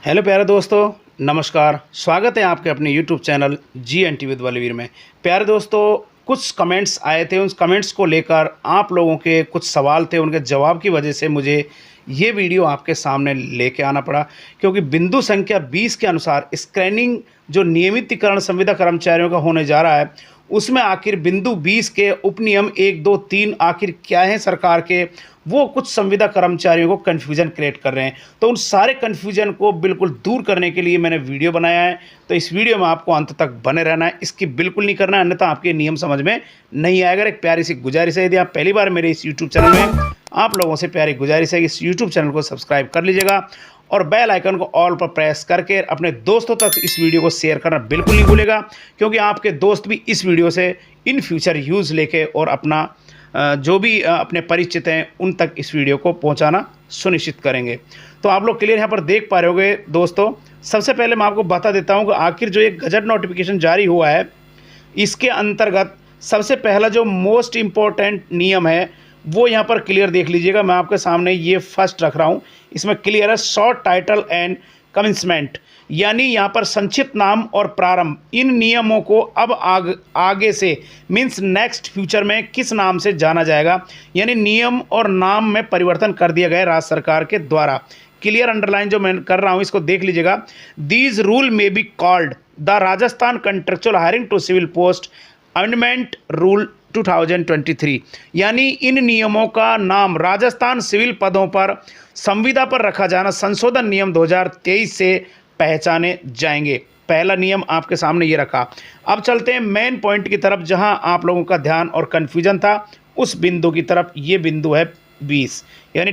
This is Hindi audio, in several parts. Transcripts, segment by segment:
हेलो प्यारे दोस्तों, नमस्कार। स्वागत है आपके अपने YouTube channel GNT with Balveer में। प्यारे दोस्तों, कुछ कमेंट्स आए थे, उन कमेंट्स को लेकर आप लोगों के कुछ सवाल थे, उनके जवाब की वजह से मुझे ये वीडियो आपके सामने लेके आना पड़ा। क्योंकि बिंदु संख्या 20 के अनुसार स्क्रैनिंग जो नियमितीकरण संविदा कर्मचारियों का होने जा रहा है, उसमें आखिर बिंदु 20 के उपनियम 1, 2, 3 आखिर क्या हैं सरकार के, वो कुछ संविदा कर्मचारियों को कन्फ्यूजन क्रिएट कर रहे हैं। तो उन सारे कन्फ्यूजन को बिल्कुल दूर करने के लिए मैंने वीडियो बनाया है। तो इस वीडियो में आपको अंत तक बने रहना है, इसकी बिल्कुल नहीं करना है, अन्यथा आपके नियम समझ में नहीं आएगा। एक प्यारी सी गुजारिश है, यदि आप पहली बार मेरे इस यूट्यूब चैनल में, आप लोगों से प्यारी गुजारिश है कि इस यूट्यूब चैनल को सब्सक्राइब कर लीजिएगा और बेल आइकन को ऑल पर प्रेस करके अपने दोस्तों तक इस वीडियो को शेयर करना बिल्कुल नहीं भूलेगा। क्योंकि आपके दोस्त भी इस वीडियो से इन फ्यूचर यूज़ लेके और अपना जो भी अपने परिचित हैं उन तक इस वीडियो को पहुंचाना सुनिश्चित करेंगे। तो आप लोग क्लियर यहाँ पर देख पा रहे होंगे दोस्तों। सबसे पहले मैं आपको बता देता हूँ कि आखिर जो एक गजट नोटिफिकेशन जारी हुआ है, इसके अंतर्गत सबसे पहला जो मोस्ट इम्पोर्टेंट नियम है वो यहाँ पर क्लियर देख लीजिएगा। मैं आपके सामने ये फर्स्ट रख रहा हूँ, इसमें क्लियर है शॉर्ट टाइटल एंड कमिंसमेंट, यानी यहाँ पर संक्षिप्त नाम और प्रारंभ, इन नियमों को अब आगे से मीन्स नेक्स्ट फ्यूचर में किस नाम से जाना जाएगा, यानी नियम और नाम में परिवर्तन कर दिया गया राज्य सरकार के द्वारा। क्लियर अंडरलाइन जो मैं कर रहा हूँ इसको देख लीजिएगा। These rule may be called the Rajasthan contractual hiring to civil post amendment rule 2023, यानी इन नियमों का नाम राजस्थान सिविल पदों पर संविदा पर रखा जाना संशोधन नियम 2023 से पहचाने जाएंगे। पहला नियम आपके सामने ये रखा। अब चलते हैं मेन पॉइंट की तरफ, जहां आप लोगों का ध्यान और कन्फ्यूजन था उस बिंदु की तरफ। ये बिंदु है 20 यानी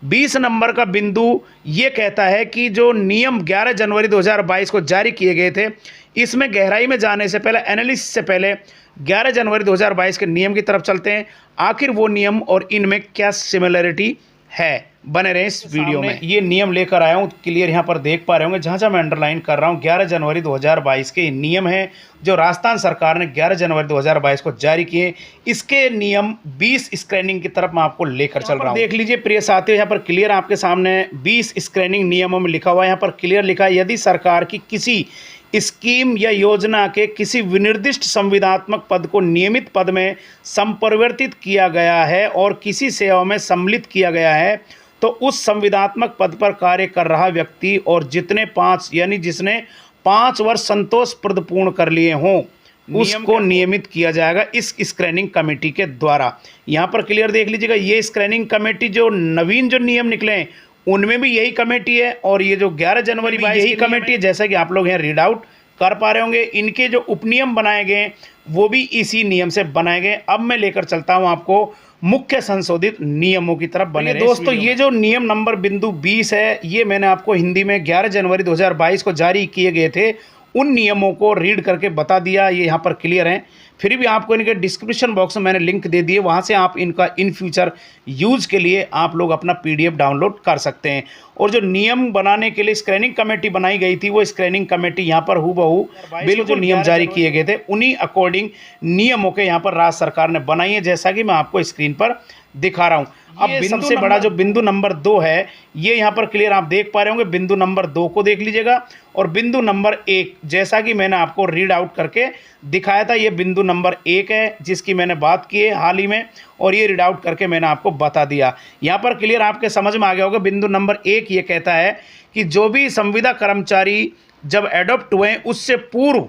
20 नंबर का बिंदु ये कहता है कि जो नियम 11 जनवरी 2022 को जारी किए गए थे, इसमें गहराई में जाने से पहले, एनालिसिस से पहले 11 जनवरी 2022 के नियम की तरफ चलते हैं। आखिर वो नियम और इनमें क्या सिमिलरिटी है, बने रहे इस वीडियो में। ये नियम लेकर आया हूँ, क्लियर यहाँ पर देख पा रहे होंगे। जहाँ जहाँ मैं अंडरलाइन कर रहा हूँ 11 जनवरी 2022 के नियम हैं जो राजस्थान सरकार ने 11 जनवरी 2022 को जारी किए। इसके नियम 20 स्क्रैनिंग की तरफ मैं आपको लेकर चल रहा हूँ। देख लीजिए प्रिय साथियों, यहाँ पर क्लियर आपके सामने 20 स्क्रैनिंग नियमों में लिखा हुआ है। यहाँ पर क्लियर लिखा है, यदि सरकार की किसी स्कीम या योजना के किसी विनिर्दिष्ट संविदात्मक पद को नियमित पद में संपरिवर्तित किया गया है और किसी सेवा में सम्मिलित किया गया है, तो उस संविदात्मक पद पर कार्य कर रहा व्यक्ति और जिसने 5 वर्ष संतोषप्रद पूर्ण कर लिए हों, उसको नियमित किया जाएगा इस स्क्रैनिंग कमेटी के द्वारा। यहाँ पर क्लियर देख लीजिएगा, ये स्क्रैनिंग कमेटी जो नवीन जो नियम निकले उनमें भी यही कमेटी है और ये जो 11 जनवरी में यही कमेटी है। जैसा कि आप लोग यहाँ रीड आउट कर पा रहे होंगे, इनके जो उपनियम बनाए गए वो भी इसी नियम से बनाए गए। अब मैं लेकर चलता हूँ आपको मुख्य संशोधित नियमों की तरफ। बने दोस्तों, ये जो नियम नंबर बिंदु 20 है, ये मैंने आपको हिंदी में 11 जनवरी 2022 को जारी किए गए थे, उन नियमों को रीड करके बता दिया। ये यहाँ पर क्लियर हैं। फिर भी आपको इनके डिस्क्रिप्शन बॉक्स में मैंने लिंक दे दिए, वहाँ से आप इनका इन फ्यूचर यूज़ के लिए आप लोग अपना PDF डाउनलोड कर सकते हैं। और जो नियम बनाने के लिए स्क्रैनिंग कमेटी बनाई गई थी, वो स्क्रैनिंग कमेटी यहाँ पर हूबहू बिल्कुल जो नियम जारी किए गए थे उन्हीं अकॉर्डिंग नियमों के यहाँ पर राज्य सरकार ने बनाई है, जैसा कि मैं आपको स्क्रीन पर दिखा रहा हूँ। अब सबसे बड़ा जो बिंदु नंबर 2 है, ये यहाँ पर क्लियर आप देख पा रहे होंगे। बिंदु नंबर 2 को देख लीजिएगा और बिंदु नंबर 1, जैसा कि मैंने आपको रीड आउट करके दिखाया था, ये बिंदु नंबर 1 है जिसकी मैंने बात की है हाल ही में, और ये रीड आउट करके मैंने आपको बता दिया। यहाँ पर क्लियर आपके समझ में आ गया होगा। बिंदु नंबर 1 ये कहता है कि जो भी संविदा कर्मचारी जब एडॉप्ट हुए उससे पूर्व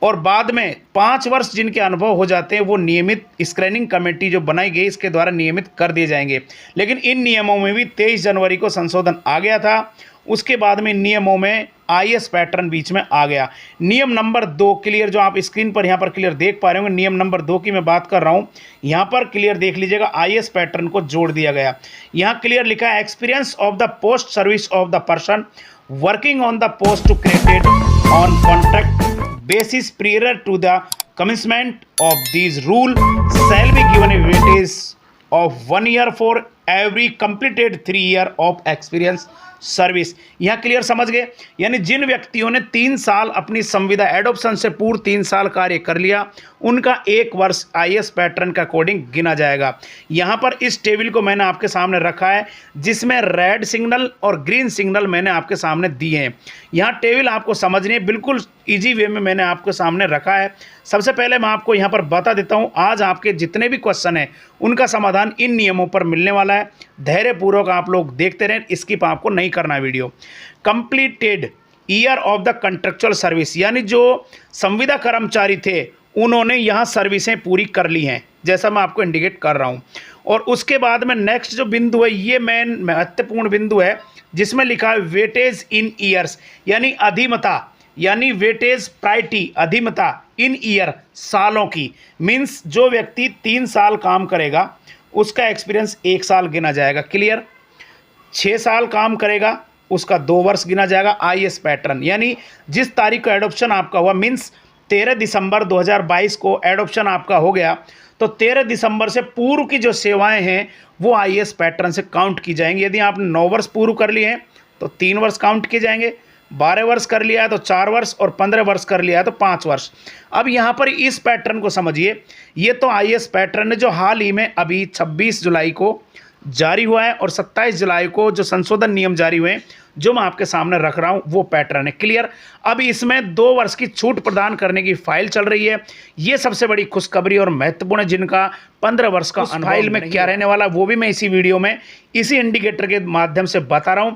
और बाद में 5 वर्ष जिनके अनुभव हो जाते हैं, वो नियमित स्क्रैनिंग कमेटी जो बनाई गई इसके द्वारा नियमित कर दिए जाएंगे। लेकिन इन नियमों में भी 23 जनवरी को संशोधन आ गया था। उसके बाद में नियमों में IS पैटर्न बीच में आ गया। नियम नंबर 2 क्लियर जो आप स्क्रीन पर यहाँ पर क्लियर देख पा रहे होंगे, नियम नंबर 2 की मैं बात कर रहा हूँ। यहाँ पर क्लियर देख लीजिएगा, IS पैटर्न को जोड़ दिया गया। यहाँ क्लियर लिखा है, experience of the post service of the person working on the post to created on contract basis prior to the commencement of these rule shall be given a weightage of 1 year for every completed 3 year of experience service. यहाँ क्लियर समझ गए? यानी जिन व्यक्तियों ने 3 साल अपनी संविदा एडॉप्शन से पूर्व 3 साल कार्य कर लिया, उनका 1 वर्ष आईएएस पैटर्न के अकॉर्डिंग गिना जाएगा। यहाँ पर इस टेबल को मैंने आपके सामने रखा है, जिसमें रेड सिग्नल और ग्रीन सिग्नल मैंने आपके सामने दिए हैं। यहाँ टेबल आपको समझनी है, बिल्कुल ईजी वे में मैंने आपके सामने रखा है। सबसे पहले मैं आपको यहाँ पर बता देता हूँ, आज आपके जितने भी क्वेश्चन हैं उनका समाधान इन नियमों पर मिलने वाला है। धैर्यपूर्वक आप लोग देखते रहें, स्किप आपको नहीं करना video. Completed year of the contractual service, यानी जो संविदा कर्मचारी थे उन्होंने यहाँ सर्विसें पूरी कर ली हैं, जैसा मैं आपको इंडिकेट कर रहा हूँ। और उसके बाद में नेक्स्ट जो बिंदु है, ये मेन महत्वपूर्ण बिंदु है, जिसमें लिखा है वेटेज इन ईयर्स, यानी अधिमता, यानी वेटेज प्रायोरिटी अधिमता इन ईयर, सालों की। मीन्स जो व्यक्ति 3 साल काम करेगा उसका एक्सपीरियंस 1 साल गिना जाएगा। क्लियर? 6 साल काम करेगा उसका 2 वर्ष गिना जाएगा। आईएएस पैटर्न, यानी जिस तारीख को एडॉप्शन आपका हुआ, मीन्स 13 दिसंबर 2022 को एडॉप्शन आपका हो गया, तो 13 दिसंबर से पूर्व की जो सेवाएं हैं वो आईएएस पैटर्न से काउंट की जाएंगी। यदि आपने 9 वर्ष पूर्व कर लिए हैं तो 3 वर्ष काउंट किए जाएंगे, 12 वर्ष कर लिया है तो 4 वर्ष, और 15 वर्ष कर लिया है तो 5 वर्ष। अब यहाँ पर इस पैटर्न को समझिए, ये तो आईएएस पैटर्न है जो हाल ही में अभी 26 जुलाई को जारी हुआ है, और 27 जुलाई को जो संशोधन नियम जारी हुए हैं, जो मैं आपके सामने रख रहा हूं, वो पैटर्न है। क्लियर? अब इसमें 2 वर्ष की छूट प्रदान करने की फाइल चल रही है। ये सबसे बड़ी खुशखबरी और महत्वपूर्ण है, जिनका 15 वर्ष का अनुभव फाइल में क्या रहने वाला, वो भी मैं इसी वीडियो में इसी इंडिकेटर के माध्यम से बता रहा हूं।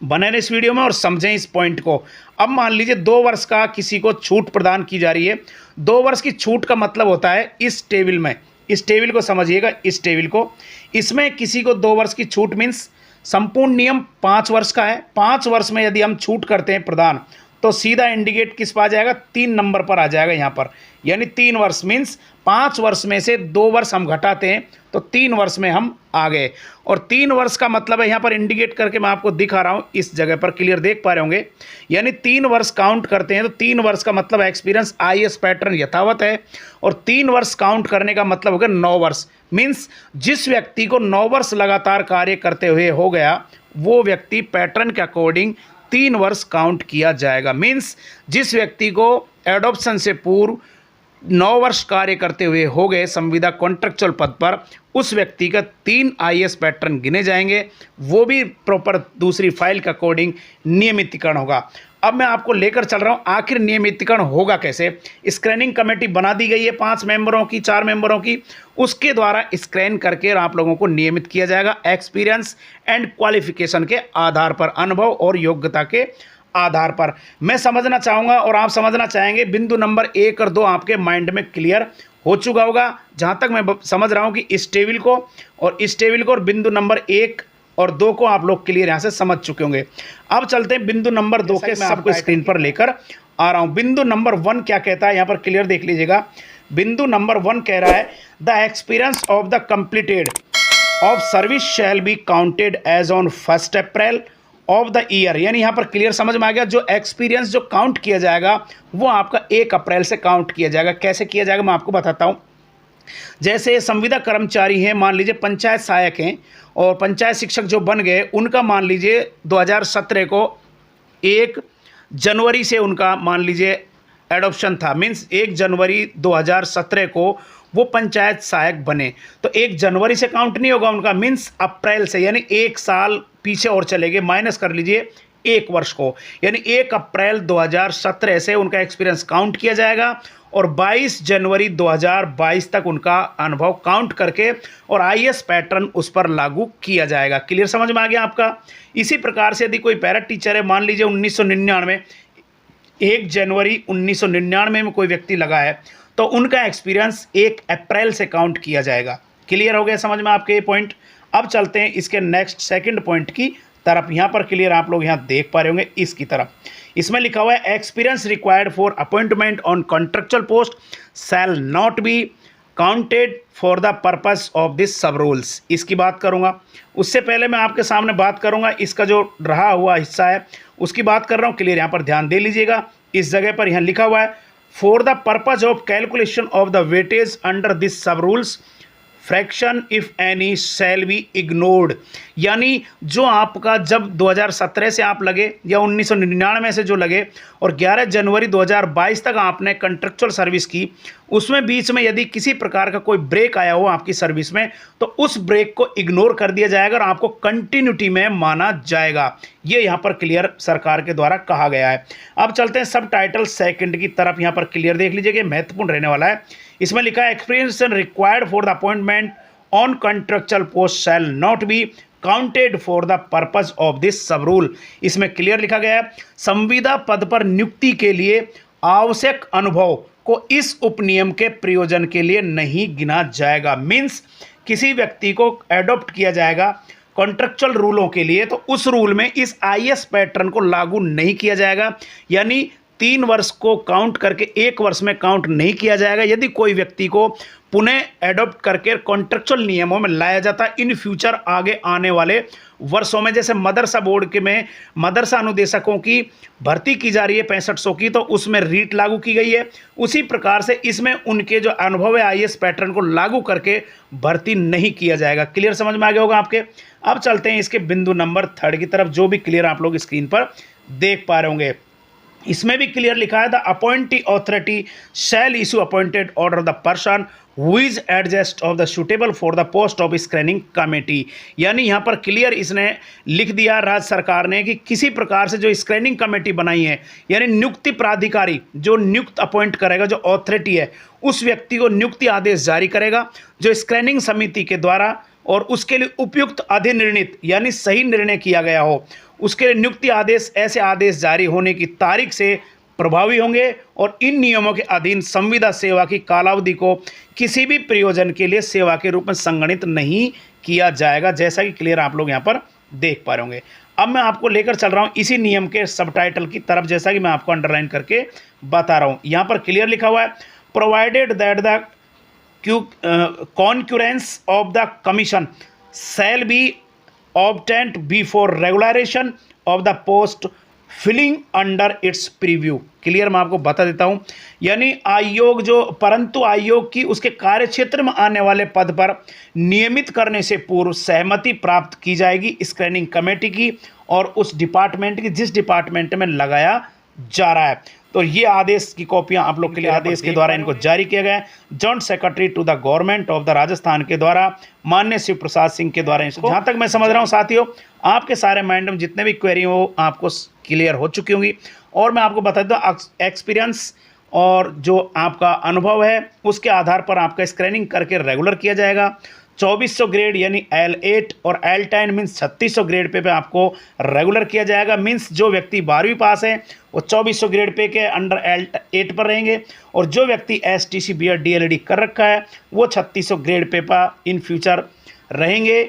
बने रहे इस वीडियो में और समझें इस पॉइंट को। अब मान लीजिए 2 वर्ष का किसी को छूट प्रदान की जा रही है। 2 वर्ष की छूट का मतलब होता है, इस टेबल में, इस टेबल को समझिएगा, इस टेबल को, इसमें किसी को 2 वर्ष की छूट मीन्स संपूर्ण नियम 5 वर्ष का है। 5 वर्ष में यदि हम छूट करते हैं प्रदान, तो सीधा इंडिकेट किस पर आ जाएगा? 3 नंबर पर आ जाएगा यहाँ पर, यानी 3 वर्ष मीन्स 5 वर्ष में से 2 वर्ष हम घटाते हैं तो 3 वर्ष में हम आ गए। और 3 वर्ष का मतलब है, यहाँ पर इंडिकेट करके मैं आपको दिखा रहा हूँ इस जगह पर, क्लियर देख पा रहे होंगे। यानी 3 वर्ष काउंट करते हैं तो 3 वर्ष का मतलब एक्सपीरियंस आईएएस पैटर्न यथावत है, और 3 वर्ष काउंट करने का मतलब हो गया 9 वर्ष। मीन्स जिस व्यक्ति को 9 वर्ष लगातार कार्य करते हुए हो गया, वो व्यक्ति पैटर्न के अकॉर्डिंग 3 वर्ष काउंट किया जाएगा। मीन्स जिस व्यक्ति को एडॉप्शन से पूर्व 9 वर्ष कार्य करते हुए हो गए संविदा कॉन्ट्रेक्चुअल पद पर, उस व्यक्ति का 3 आईएएस पैटर्न गिने जाएंगे, वो भी प्रॉपर दूसरी फाइल के अकॉर्डिंग नियमितीकरण होगा। अब मैं आपको लेकर चल रहा हूं, आखिर नियमितीकरण होगा कैसे। स्क्रीनिंग कमेटी बना दी गई है 5 मेंबरों की, 4 मेंबरों की, उसके द्वारा स्क्रीन करके आप लोगों को नियमित किया जाएगा एक्सपीरियंस एंड क्वालिफिकेशन के आधार पर, अनुभव और योग्यता के आधार पर। मैं समझना चाहूँगा और आप समझना चाहेंगे, बिंदु नंबर 1 और 2 आपके माइंड में क्लियर हो चुका होगा, जहाँ तक मैं समझ रहा हूँ कि इस टेबल को और बिंदु नंबर 1 और 2 को आप लोग क्लियर यहाँ से समझ चुके होंगे। अब चलते हैं बिंदु नंबर 2 के, मैं आपको स्क्रीन पर लेकर आ रहा हूँ। बिंदु नंबर 1 क्या कहता है, यहाँ पर क्लियर देख लीजिएगा। बिंदु नंबर 1 कह रहा है, the experience of the completed of service shall be counted as on 1 April of the year. यानी यहाँ पर क्लियर समझ में आ गया, जो एक्सपीरियंस जो काउंट किया जाएगा वो आपका 1 अप्रैल से काउंट किया जाएगा। कैसे किया जाएगा मैं आपको बताता हूँ। जैसे संविदा कर्मचारी हैं, मान लीजिए पंचायत सहायक हैं और पंचायत शिक्षक जो बन गए, उनका मान लीजिए 2017 को 1 जनवरी से उनका मान लीजिए एडॉप्शन था, मीन्स 1 जनवरी 2017 को वो पंचायत सहायक बने, तो 1 जनवरी से काउंट नहीं होगा उनका, मीन्स अप्रैल से, यानी 1 साल पीछे और चलेंगे, माइनस कर लीजिए 1 वर्ष को, यानी 1 अप्रैल 2017 से उनका एक्सपीरियंस काउंट किया जाएगा और 22 जनवरी 2022 तक उनका अनुभव काउंट करके और आईएएस पैटर्न उस पर लागू किया जाएगा। क्लियर समझ में आ गया आपका। इसी प्रकार से यदि कोई पैरा टीचर है, मान लीजिए 1999 1 जनवरी 1999 में कोई व्यक्ति लगा है, तो उनका एक्सपीरियंस 1 अप्रैल से काउंट किया जाएगा। क्लियर हो गया समझ में आपके ये पॉइंट। अब चलते हैं इसके नेक्स्ट सेकंड पॉइंट की तरफ। यहाँ पर क्लियर आप लोग यहाँ देख पा रहे होंगे इसकी तरफ, इसमें लिखा हुआ है experience required for appointment on contractual post shall not be counted for the purpose of this sub rules. इसकी बात करूँगा, उससे पहले मैं आपके सामने बात करूँगा इसका जो रहा हुआ हिस्सा है उसकी बात कर रहा हूँ। क्लियर यहाँ पर ध्यान दे लीजिएगा, इस जगह पर यहाँ लिखा हुआ है for the purpose of calculation of the weightage under this sub rules fraction if any shall be ignored. यानी जो आपका जब 2017 से आप लगे या 1999 से जो लगे और 11 जनवरी 2022 तक आपने कंट्रेक्चुअल सर्विस की, उसमें बीच में यदि किसी प्रकार का कोई ब्रेक आया हो आपकी सर्विस में, तो उस ब्रेक को इग्नोर कर दिया जाएगा और आपको कंटिन्यूटी में माना जाएगा। ये यहाँ पर क्लियर सरकार के द्वारा कहा गया है। अब चलते हैं सब टाइटल सेकंड की तरफ। यहाँ पर क्लियर देख लीजिए, महत्वपूर्ण रहने वाला है। इसमें लिखा है experience required for the appointment on contractual post shall not be counted for the purpose of this सब रूल। इसमें क्लियर लिखा गया है संविदा पद पर नियुक्ति के लिए आवश्यक अनुभव को इस उपनियम के प्रयोजन के लिए नहीं गिना जाएगा। मीन्स किसी व्यक्ति को एडॉप्ट किया जाएगा कॉन्ट्रेक्चुअल रूलों के लिए, तो उस रूल में इस आईएएस पैटर्न को लागू नहीं किया जाएगा। यानी 3 वर्ष को काउंट करके 1 वर्ष में काउंट नहीं किया जाएगा। यदि कोई व्यक्ति को पुनः एडॉप्ट करके कॉन्ट्रेक्चुअल नियमों में लाया जाता इन फ्यूचर आगे आने वाले वर्षों में, जैसे मदरसा बोर्ड के में मदरसा अनुदेशकों की भर्ती की जा रही है 6500 की, तो उसमें रीट लागू की गई है। उसी प्रकार से इसमें उनके जो अनुभव है आईएएस पैटर्न को लागू करके भर्ती नहीं किया जाएगा। क्लियर समझ में आ गया होगा आपके। अब चलते हैं इसके बिंदु नंबर 3 की तरफ, जो भी क्लियर आप लोग स्क्रीन पर देख पा रहे होंगे। इसमें भी क्लियर लिखा है the appointee authority shall issue appointed order the person who is adjust of the suitable for the post of screening committee. यानी यहाँ पर क्लियर इसने लिख दिया राज्य सरकार ने कि किसी प्रकार से जो स्क्रीनिंग कमेटी बनाई है, यानी नियुक्ति प्राधिकारी जो नियुक्त अपॉइंट करेगा, जो अथॉरिटी है, उस व्यक्ति को नियुक्ति आदेश जारी करेगा जो स्क्रीनिंग समिति के द्वारा, और उसके लिए उपयुक्त अधिनिर्णित यानी सही निर्णय किया गया हो, उसके लिए नियुक्ति आदेश ऐसे आदेश जारी होने की तारीख से प्रभावी होंगे। और इन नियमों के अधीन संविदा सेवा की कालावधि को किसी भी प्रयोजन के लिए सेवा के रूप में संगणित नहीं किया जाएगा, जैसा कि क्लियर आप लोग यहाँ पर देख पा रहे होंगे। अब मैं आपको लेकर चल रहा हूँ इसी नियम के सबटाइटल की तरफ, जैसा कि मैं आपको अंडरलाइन करके बता रहा हूँ। यहाँ पर क्लियर लिखा हुआ है provided that the concurrence of the commission shall be obtained before regularization of the post filling under its preview। Clear मैं आपको बता देता हूं, यानी आयोग जो परंतु आयोग की उसके कार्य क्षेत्र में आने वाले पद पर नियमित करने से पूर्व सहमति प्राप्त की जाएगी स्क्रीनिंग कमेटी की और उस डिपार्टमेंट की जिस डिपार्टमेंट में लगाया जा रहा है। तो ये आदेश की कॉपियां आप लोग के लिए आदेश के द्वारा इनको जारी किया गया है joint secretary to the government of the Rajasthan के द्वारा, माननीय शिव प्रसाद सिंह के द्वारा। इसको जहां तक मैं समझ रहा हूं साथियों, आपके सारे माइंड में जितने भी क्वेरी हो आपको क्लियर हो चुकी होंगी। और मैं आपको बता दूं एक्सपीरियंस और जो आपका अनुभव है उसके आधार पर आपका स्क्रीनिंग करके रेगुलर किया जाएगा। 2400 ग्रेड यानी L8 और L10 मीन्स 3600 ग्रेड पे आपको रेगुलर किया जाएगा। मीन्स जो व्यक्ति 12वीं पास है वो 2400 ग्रेड पे के अंडर L8 पर रहेंगे, और जो व्यक्ति STC BEd DLED कर रखा है वो 3600 ग्रेड पे पर इन फ्यूचर रहेंगे,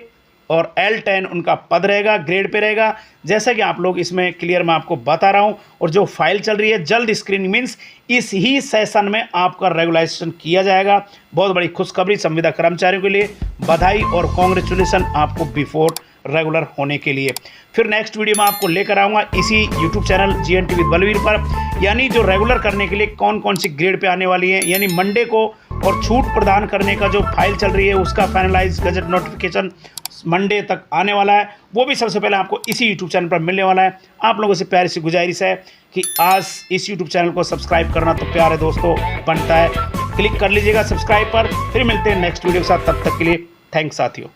और L10 उनका पद रहेगा, ग्रेड पे रहेगा, जैसा कि आप लोग इसमें क्लियर मैं आपको बता रहा हूं। और जो फाइल चल रही है जल्द स्क्रीनिंग मीन्स इस ही सेशन में आपका रेगुलाइजेशन किया जाएगा। बहुत बड़ी खुशखबरी संविदा कर्मचारियों के लिए, बधाई और कॉन्ग्रेचुलेसन आपको बिफोर रेगुलर होने के लिए। फिर नेक्स्ट वीडियो में आपको लेकर आऊँगा इसी YouTube channel GNT with Balveer पर, यानी जो रेगुलर करने के लिए कौन कौन सी ग्रेड पे आने वाली है, यानी मंडे को, और छूट प्रदान करने का जो फाइल चल रही है उसका फाइनलाइज गजट नोटिफिकेशन मंडे तक आने वाला है, वो भी सबसे पहले आपको इसी यूट्यूब चैनल पर मिलने वाला है। आप लोगों से प्यारी सी गुजारिश है कि आज इस यूट्यूब चैनल को सब्सक्राइब करना तो प्यारे दोस्तों बनता है, क्लिक कर लीजिएगा सब्सक्राइब पर। फिर मिलते हैं नेक्स्ट वीडियो के साथ, तब तक के लिए थैंक्स साथियों।